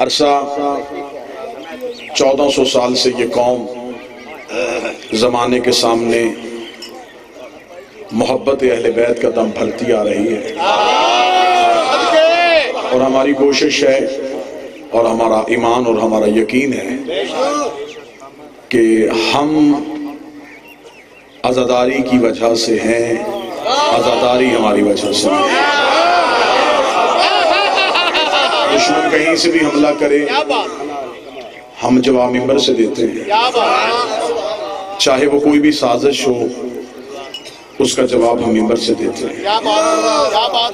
عرصہ 1400 سال سے یہ قوم زمانے کے سامنے محبت اہل بیت کا دم بھرتی آ رہی ہے، اور ہماری کوشش ہے اور ہمارا ایمان اور ہمارا یقین ہے کہ ہم عزاداری کی وجہ سے ہیں، عزاداری ہماری وجہ سے نہیں۔ دشمن کہیں سے بھی حملہ کرے ہم جواب منبر سے دیتے ہیں، چاہے وہ کوئی بھی سازش ہو اس کا جواب ہم منبر سے دیتے ہیں۔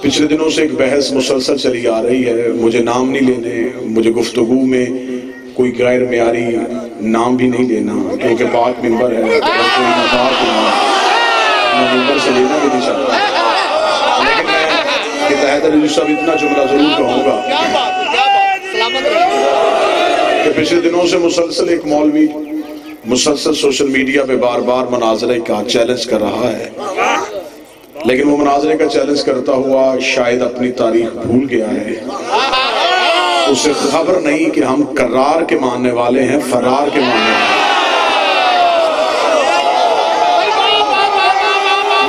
پچھلے دنوں سے ایک بحث مسلسل چلی آ رہی ہے، مجھے نام نہیں لینے، مجھے گفتگو میں کوئی غیر معیاری نام بھی نہیں لینا، کیونکہ پاک منبر ہے، کوئی ناپاک میں منبر سے لینا بھی نہیں چاہتا، لیکن میں اتحاد علی صاحب اتنا جملہ ضرور کہوں گا کہ پچھلے دنوں سے مسلسل ایک مولوی مسلسل سوشل میڈیا پہ بار بار مناظرے کا چیلنج کر رہا ہے، لیکن وہ مناظرے کا چیلنج کرتا ہوا شاید اپنی تاریخ بھول گیا ہے۔ اسے خبر نہیں کہ ہم کرار کے ماننے والے ہیں، فرار کے ماننے والے ہیں۔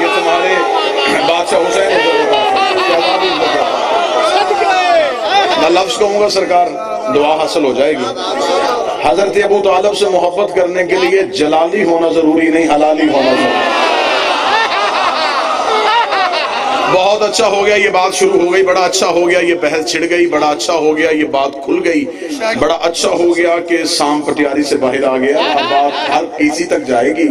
یہ تمہارے بادشاہ حسین میں لفظ کہوں گا سرکار، دعا حاصل ہو جائے گی۔ حضرت ابو طالب سے محبت کرنے کے لیے جلالی ہونا ضروری نہیں، حلالی ہونا ضروری۔ بہت اچھا ہو گیا یہ بات شروع ہو گئی، بڑا اچھا ہو گیا یہ بحث چھڑ گئی، بڑا اچھا ہو گیا یہ بات کھل گئی، بڑا اچھا ہو گیا کہ سام پٹیاری سے باہر آ گیا، اب بات ہر کسی تک جائے گی۔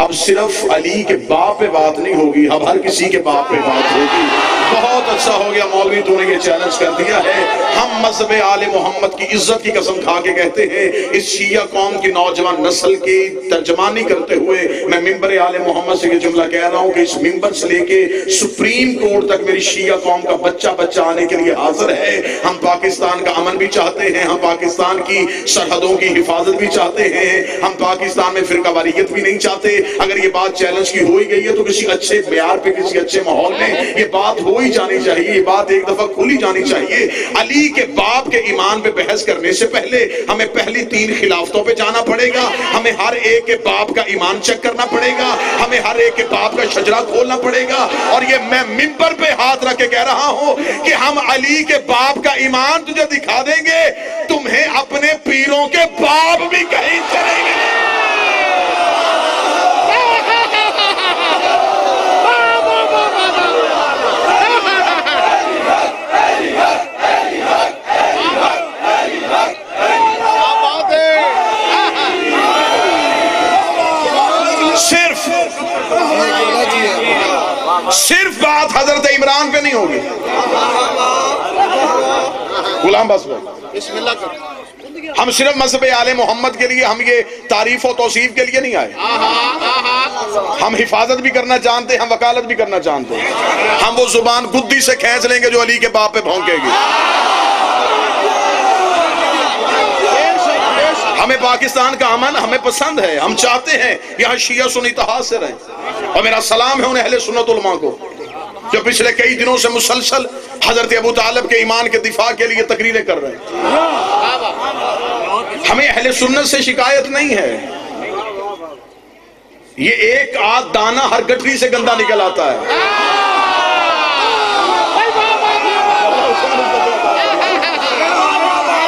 اب صرف علی کے باپ پہ بات نہیں ہوگی، اب ہر کسی کے باپ پہ بات ہوگی۔ بہت اچھا ہو گیا مولوی تو نے یہ چیلنج کر دیا ہے۔ ہم مذہب آل محمد کی عزت کی قسم کھا کے کہتے ہیں، اس شیعہ قوم کی نوجوان نسل کی ترجمانی کرتے ہوئے میں منبر آل محمد سے یہ جملہ کہہ رہا ہوں کہ اس منبر سے لے کے سپریم کورٹ تک میری شیعہ قوم کا بچہ آنے کے لیے حاضر ہے۔ ہم پاکستان کا امن بھی چاہتے ہیں، ہم پاکستان کی سرحدوں کی حفاظت بھی چاہتے ہیں، ہم پاکستان میں فرقہ واریت بھی نہیں چاہتے۔ اگر یہ بات چیلنج کی ہوئی گئی ہے تو کسی اچھے معیار پہ، کسی اچھے ماحول میں یہ بات ہو ہی جانی چاہیے، یہ بات ایک دفعہ کھلی جانی چاہیے۔ علی کے باپ کے ایمان پہ بحث کرنے سے پہلے ہمیں پہلی 3 خلافتوں پہ جانا پڑے گا، ہمیں ہر ایک کے باپ کا ایمان چیک کرنا پڑے گا، ہمیں ہر ایک کے باپ کا شجرہ کھولنا پڑے گا۔ اور یہ میں منبر پہ ہاتھ رکھ کے کہہ رہا ہوں کہ ہم علی کے باپ کا ایمان تجھے دکھا دیں گے، تمہیں اپنے پیروں کے باپ بھی کہیں چلیں گے۔ صرف بات حضرت عمران پہ نہیں ہوگی۔ غلام بس بسم اللہ کر، ہم صرف مذہب آل محمد کے لیے، ہم یہ تعریف و توصیف کے لیے نہیں آئے، ہم حفاظت بھی کرنا جانتے ہیں، ہم وکالت بھی کرنا جانتے ہیں۔ ہم وہ زبان گدی سے کھینچ لیں گے جو علی کے باپ پہ بھونکے گی۔ ہمیں پاکستان کا امن ہمیں پسند ہے، ہم چاہتے ہیں یہاں شیعہ سنی اتحاد سے رہیں، اور میرا سلام ہے ان اہل سنت علماء کو جو پچھلے کئی دنوں سے مسلسل حضرت ابو طالب کے ایمان کے دفاع کے لیے تقریریں کر رہے ہیں۔ ہمیں اہل سنت سے شکایت نہیں ہے، یہ ایک آدھ دانہ ہر گٹری سے گندا نکل آتا ہے۔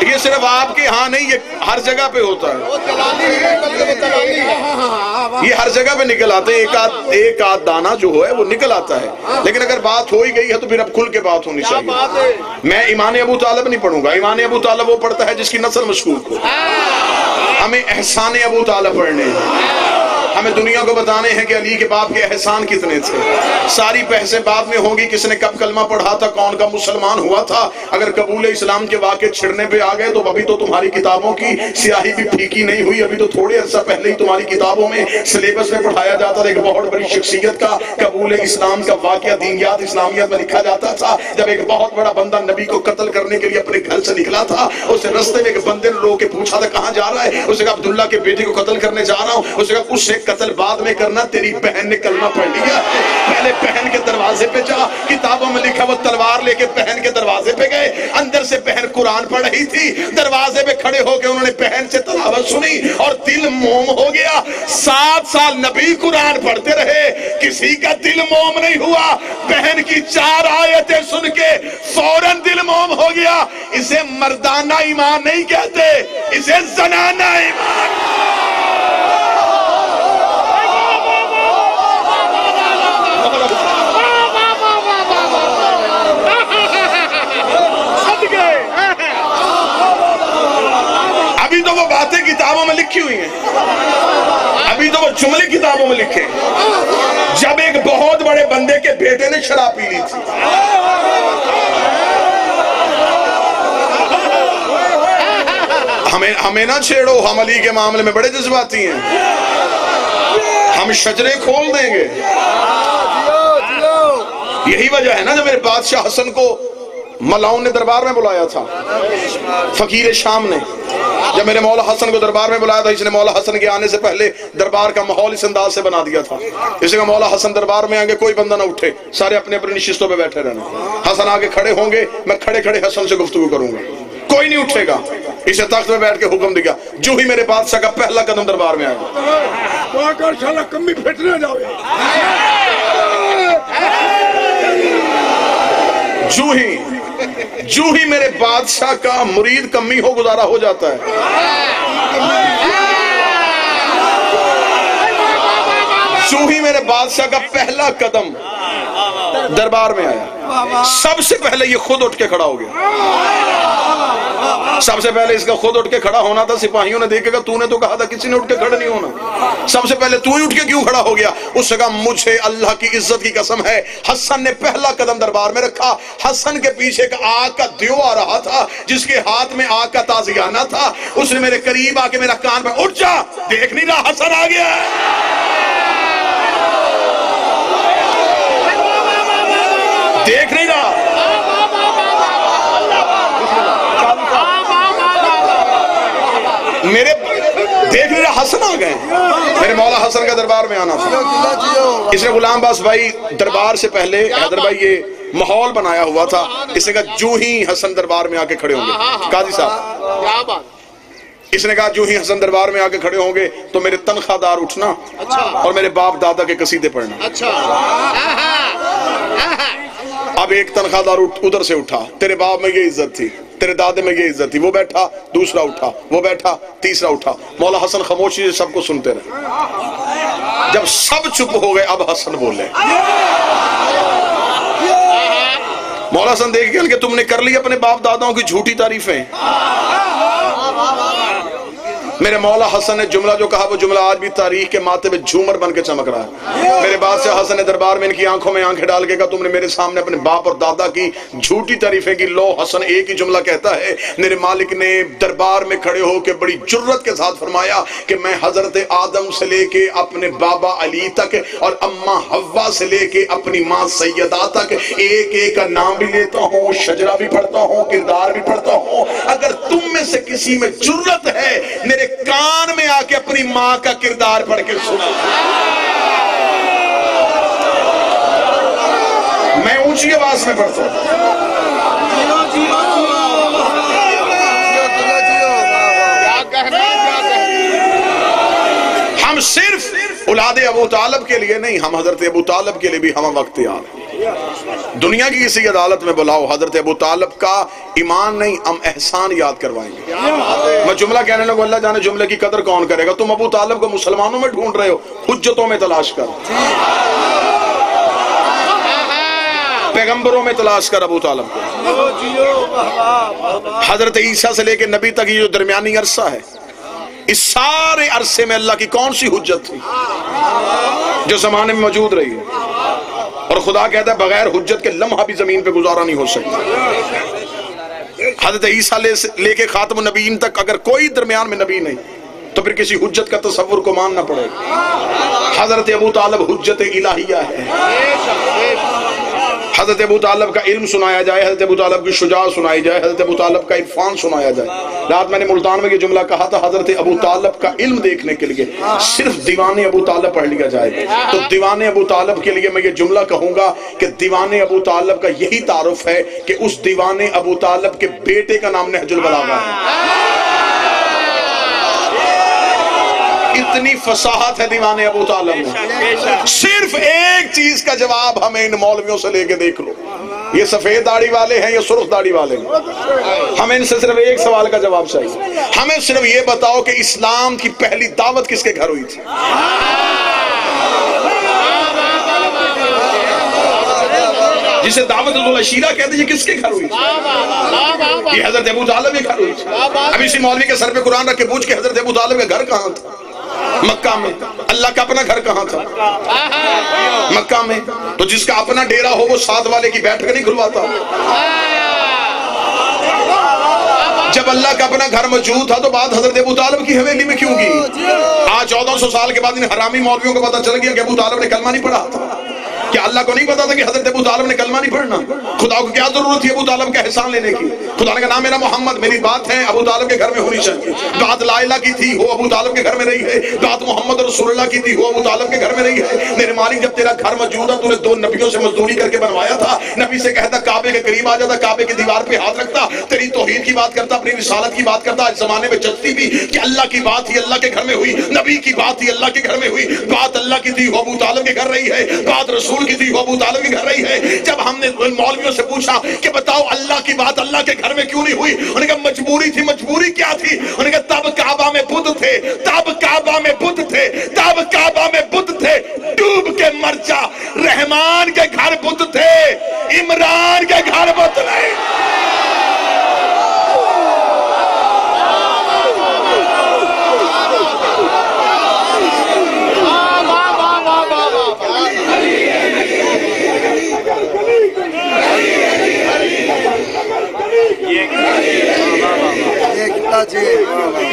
یہ صرف آپ کے ہاں نہیں، یہ ہر جگہ پہ ہوتا ہے، یہ ہر جگہ پہ نکل آتے ہیں، ایک آدھ دانہ جو ہے وہ نکل آتا ہے۔ لیکن اگر بات ہو ہی گئی ہے تو پھر اب کھل کے بات ہونی چاہیے۔ میں ایمان ابو طالب نہیں پڑھوں گا، ایمان ابو طالب وہ پڑھتا ہے جس کی نسل مشکوک ہو۔ ہمیں احسان ابو طالب پڑھنے ہیں، ہمیں دنیا کو بتانے ہیں کہ علی کے باپ کے احسان کتنے تھے۔ ساری بحثیں بعد میں ہوگی، کس نے کب کلمہ پڑھا تھا، کون کا مسلمان ہوا تھا۔ اگر قبول اسلام کے واقعے چھڑنے پہ آ گئے تو ابھی تو تمہاری کتابوں کی سیاہی بھی پھیکی نہیں ہوئی، ابھی تو تھوڑے عرصہ پہلے ہی تمہاری کتابوں میں سلیبس میں پڑھایا جاتا تھا، ایک بہت بڑی شخصیت کا قبول اسلام کا واقعہ دینیات اسلامیات میں لکھا جاتا تھا، جب ایک بہت بڑا بندہ نبی کو قتل کرنے کے لیے اپنے گھر سے نکلا تھا، اسے رستے میں ایک بندے نے روک کے پوچھا تھا کہاں جا رہا ہے، اسے کہا عبداللہ کے بیٹے کو قتل کرنے جا رہا ہوں، اسے کہا اس سے قتل بعد میں کرنا، تیری بہن نے کلمہ پڑھ لیا، پہلے بہن کے دروازے پہ جا، کتابوں میں لکھا وہ تلوار لے کے بہن کے دروازے پہ گئے، اندر سے بہن قرآن پڑھ رہی تھی، دروازے پہ کھڑے ہو کے انہوں نے بہن سے تلاوت سنی اور دل موم ہو گیا۔ 7 سال نبی قرآن پڑھتے رہے، کسی کا دل موم نہیں ہوا، بہن کی 4 آیتیں سن کے فوراً دل موم ہو گیا۔ اسے مردانہ ایمان نہیں کہتے، اسے زنانہ ایمان۔ ابھی تو وہ باتیں کتابوں میں لکھی ہوئی ہیں، ابھی تو وہ جملے کتابوں میں لکھے ہیں، جب ایک بہت بڑے بندے کے بیٹے نے شراب پی لی تھی۔ ہمیں نہ چھیڑو، ہم علی کے معاملے میں بڑے جذباتی ہیں، ہم شجرے کھول دیں گے۔ یہی وجہ ہے نا جب میرے بادشاہ حسن کو ملاؤن نے دربار میں بلایا تھا، فقیر شام نے جب میرے مولا حسن کو دربار میں بلایا تھا، اس نے مولا حسن کے آنے سے پہلے دربار کا ماحول اس انداز سے بنا دیا تھا، اس نے مولا حسن دربار میں آگے کوئی بندہ نہ اٹھے، سارے اپنے اپنے نشستوں پہ بیٹھے رہنا، حسن آگے کھڑے ہوں گے، میں کھڑے کھڑے حسن سے گفتگو کروں گا، کوئی نہیں اٹھے گا۔ اسے تخت میں بیٹھ کے حکم دیا، جو ہی میرے بادشاہ کا پہلا قدم دربار میں آیا، کمی پھٹنے جاؤ، جو ہی میرے بادشاہ کا مرید کمی ہو گزارا ہو جاتا ہے۔ جو ہی میرے بادشاہ کا پہلا قدم دربار میں آیا، سب سے پہلے یہ خود اٹھ کے کھڑا ہو گیا۔ سب سے پہلے اس کا خود اٹھ کے کھڑا ہونا تھا، سپاہیوں نے دیکھے گا تو نے تو کہا تھا کسی نے اٹھ کے کھڑا نہیں ہونا، سب سے پہلے تو ہی اٹھ کے کیوں کھڑا ہو گیا؟ اس نے کہا مجھے اللہ کی عزت کی قسم ہے، حسن نے پہلا قدم دربار میں رکھا، حسن کے پیچھے ایک آگ کا دیو آ رہا تھا جس کے ہاتھ میں آگ کا تازیانہ تھا، اس نے میرے قریب آ کے میرا کان پہ، اٹھ جا، دیکھ نہیں رہا حسن آ گیا ہے، دیکھ نہیں رہا، میرے دیکھ نہیں رہا، حسن آ گئے، میرے مولا حسن کا دربار میں آنا تھا۔ اس نے غلام باس بھائی دربار سے پہلے حیدر بھائی یہ ماحول بنایا ہوا تھا، اس نے کہا جو ہی حسن دربار میں آ کے کھڑے ہوں گے، قاضی صاحب اس نے کہا جو ہی حسن دربار میں آ کے کھڑے ہوں گے تو میرے تنخواہ دار اٹھنا اور میرے باپ دادا کے قصیدے پڑھنا۔ اب ایک تنخواہ دار ادھر سے اٹھا، تیرے باپ میں یہ عزت تھی، تیرے دادے میں یہ عزت تھی، وہ بیٹھا، دوسرا اٹھا، وہ بیٹھا، تیسرا اٹھا، مولا حسن خاموشی سے سب کو سنتے رہے، جب سب چپ ہو گئے اب حسن بولے، مولا حسن دیکھ گئے کہ تم نے کر لی اپنے باپ داداؤں کی جھوٹی تعریفیں۔ میرے مولا حسن نے جملہ جو کہا وہ جملہ آج بھی تاریخ کے ماتھے پہ جھومر بن کے چمک رہا ہے۔ میرے بادشاہ حسن نے دربار میں ان کی آنکھوں میں آنکھیں ڈال کے کہا تم نے میرے سامنے اپنے باپ اور دادا کی جھوٹی تعریفیں کی، لو حسن ایک ہی جملہ کہتا ہے۔ میرے مالک نے دربار میں کھڑے ہو کے بڑی جرت کے ساتھ فرمایا کہ میں حضرت آدم سے لے کے اپنے بابا علی تک اور اماں حوا سے لے کے اپنی ماں سیدہ تک ایک ایک کا نام بھی لیتا ہوں، شجرہ بھی پڑھتا ہوں، کردار بھی پڑھتا ہوں۔ اگر تم میں سے کسی میں جرت ہے میرے کان میں آ کے اپنی ماں کا کردار پڑھ کے سنا، میں اونچی آواز میں پڑھتا ہوں۔ ہم صرف اولاد ابو طالب کے لیے نہیں، ہم حضرت ابو طالب کے لیے بھی ہم وقت تیار ہیں۔ دنیا کی کسی عدالت میں بلاؤ، حضرت ابو طالب کا ایمان نہیں ہم احسان یاد کروائیں گے۔ میں جملہ کہنے لگوں اللہ جانے جملے کی قدر کون کرے گا؟ تم ابو طالب کو مسلمانوں میں ڈھونڈ رہے ہو، حجتوں میں تلاش کر، پیغمبروں میں تلاش کر ابو طالب کو۔ حضرت عیسیٰ سے لے کے نبی تک یہ جو درمیانی عرصہ ہے، اس سارے عرصے میں اللہ کی کون سی حجت تھی جو زمانے میں موجود رہی ہے؟ اور خدا کہتا ہے بغیر حجت کے لمحہ بھی زمین پہ گزارا نہیں ہو سکتا۔ حضرت عیسیٰ لے کے خاتم النبیین تک اگر کوئی درمیان میں نبی نہیں تو پھر کسی حجت کا تصور کو ماننا پڑے گا۔ حضرت ابو طالب حجت الہیہ ہے۔ حضرت ابو طالب کا علم سنایا جائے، حضرت ابو طالب کی شجاعت سنائی جائے، حضرت ابو طالب کا عرفان سنایا جائے۔ رات میں نے ملتان میں یہ جملہ کہا تھا، حضرت ابو طالب کا علم دیکھنے کے لیے صرف دیوان ابو طالب پڑھ لیا جائے تو دیوان ابو طالب کے لیے میں یہ جملہ کہوں گا کہ دیوان ابو طالب کا یہی تعارف ہے کہ اس دیوان ابو طالب کے بیٹے کا نام نہج البلاغہ ہے۔ اتنی فصاحت ہے دیوان ابو طالب میں۔ صرف ایک چیز کا جواب ہمیں ان مولویوں سے لے کے دیکھ لو، یہ سفید داڑھی والے ہیں یا سرخ داڑھی والے ہیں، ہمیں ان سے صرف ایک سوال کا جواب چاہیے، ہمیں صرف یہ بتاؤ کہ اسلام کی پہلی دعوت کس کے گھر ہوئی تھی؟ جسے دعوت العشیرہ کہتے ہیں، کس کے گھر ہوئی تھی؟ یہ حضرت ابو طالب کے گھر ہوئی تھی۔ ابھی اسی مولوی کے سر پہ قرآن رکھ کے پوچھ کے حضرت ابو طالب کا گھر کہاں تھا؟ مکہ میں۔ اللہ کا اپنا گھر کہاں تھا؟ مکہ میں۔ تو جس کا اپنا ڈیرا ہو وہ ساتھ والے کی بیٹھک نہیں کھلواتا؟ جب اللہ کا اپنا گھر موجود تھا تو بات حضرت ابو طالب کی حویلی میں کیوں کی؟ آج 1400 سال کے بعد ان حرامی مولویوں کو پتہ چل گیا کہ ابو طالب نے کلمہ نہیں پڑھا تھا۔ کیا اللہ کو نہیں پتا تھا کہ حضرت ابو طالب نے کلمہ نہیں پڑھنا؟ خدا کو کیا ضرورت تھی ابو طالب کا احسان لینے کی؟ خدا نے کہا نام میرا محمد، میری بات ہے ابو طالب کے گھر میں ہونی چاہیے۔ بات لا الہ کی تھی، وہ ابو طالب کے گھر میں رہی ہے۔ بات محمد رسول اللہ کی تھی، وہ ابو طالب کے گھر میں رہی ہے۔ میرے مالک جب تیرا گھر موجود ہے، تو نے 2 نبیوں سے مزدوری کر کے بنوایا تھا۔ نبی سے کہتا کعبے کے قریب آ جاتا، کعبے کی دیوار پہ ہاتھ رکھتا، تیری توحید کی بات کرتا، اپنی رسالت کی بات کرتا۔ اس زمانے میں جچتی بھی کہ اللہ کی بات ہی اللہ کے گھر میں ہوئی، نبی کی بات ہی اللہ کے گھر میں ہوئی۔ بات اللہ کی تھی، وہ ابو طالب کے گھر رہی ہے۔ بات رسول کی تھی، وہ ابو طالب کے گھر رہی ہے۔ جب ہم نے مولویوں سے پوچھا کہ بتاؤ اللہ کی بات اللہ کے گھر میں کیوں نہیں ہوئی، انہوں نے کہا مجبوری تھی۔ مجبوری کیا تھی؟ انہوں نے کہا تب کعبہ میں بت تھے، تب کعبہ میں بت تھے، تب کعبہ میں بت تھے، ڈوب کے مر جا۔ رحمان کے گھر بت تھے، عمران کے گھر بت نہیں۔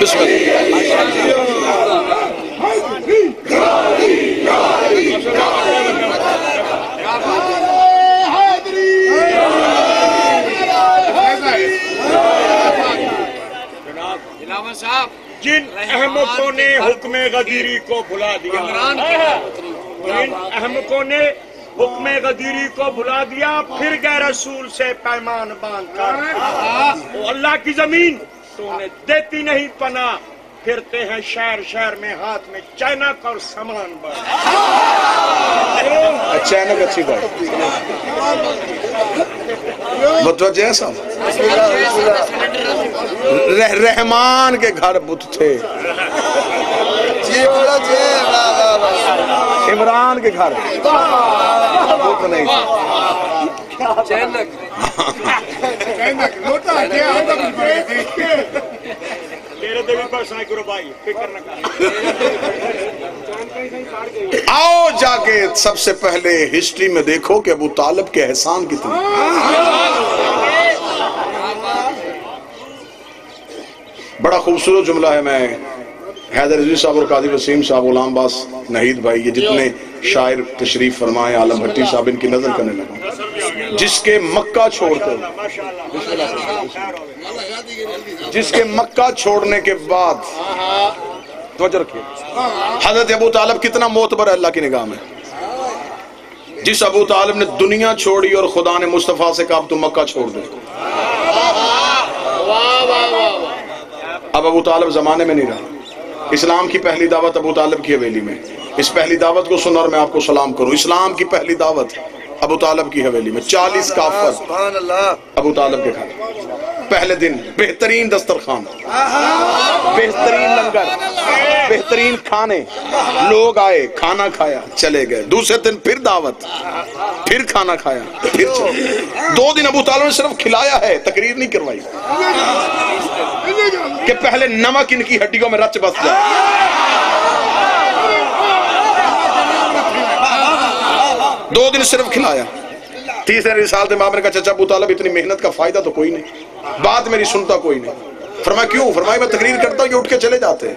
بسم جن احمقوں نے حکم غدیری کو بھلا دیا، جن احمقوں نے حکم غدیری کو بھلا دیا، پھر گئے رسول سے پیمان باندھ کر، وہ اللہ کی زمین تو انہیں دیتی نہیں پناہ، پھرتے ہیں شہر شہر میں ہاتھ میں چینک اور سامان بار۔ چینک اچھی بات، متوجہ ہے صاحب؟ رحمان کے گھر بت تھے، عمران کے گھر بت نہیں تھے۔ آؤ جا کے سب سے پہلے ہسٹری میں دیکھو کہ ابو طالب کے احسان کتنے۔ بڑا خوبصورت جملہ ہے، میں حیدر عزیز صاحب اور قاضی وسیم صاحب، غلام باس نہید بھائی، یہ جتنے شاعر تشریف فرمائے، عالم بھٹی صاحب، ان کی نظر کرنے لگا۔ جس کے مکہ چھوڑتے، جس کے مکہ چھوڑنے کے بعد، توجہ رکھیے، حضرت ابو طالب کتنا معتبر ہے اللہ کی نگاہ میں۔ جس ابو طالب نے دنیا چھوڑی اور خدا نے مصطفیٰ سے کہا تو مکہ چھوڑ دے۔ اب ابو طالب زمانے میں نہیں رہا۔ اسلام کی پہلی دعوت ابو طالب کی حویلی میں۔ اس پہلی دعوت کو سن اور میں آپ کو سلام کروں۔ اسلام کی پہلی دعوت ابو طالب کی حویلی میں، 40 کافر ابو طالب کے گھر۔ پہلے دن بہترین دسترخوان، بہترین لنگر، بہترین کھانے، لوگ آئے، کھانا کھایا، چلے گئے۔ دوسرے دن پھر دعوت، پھر کھانا کھایا، پھر چلے گئے۔ 2 دن ابو طالب نے صرف کھلایا ہے، تقریر نہیں کروائی کہ پہلے نمک ان کی ہڈیوں میں رچ بس جائے۔ دو دن صرف کھلایا۔ تیسرے رسالت امام نے کہا چچا ابو طالب اتنی محنت کا فائدہ تو کوئی نہیں، بات میری سنتا کوئی نہیں۔ فرمایا کیوں؟ فرمایا میں تقریر کرتا ہوں یہ اٹھ کے چلے جاتے ہیں۔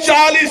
40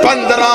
15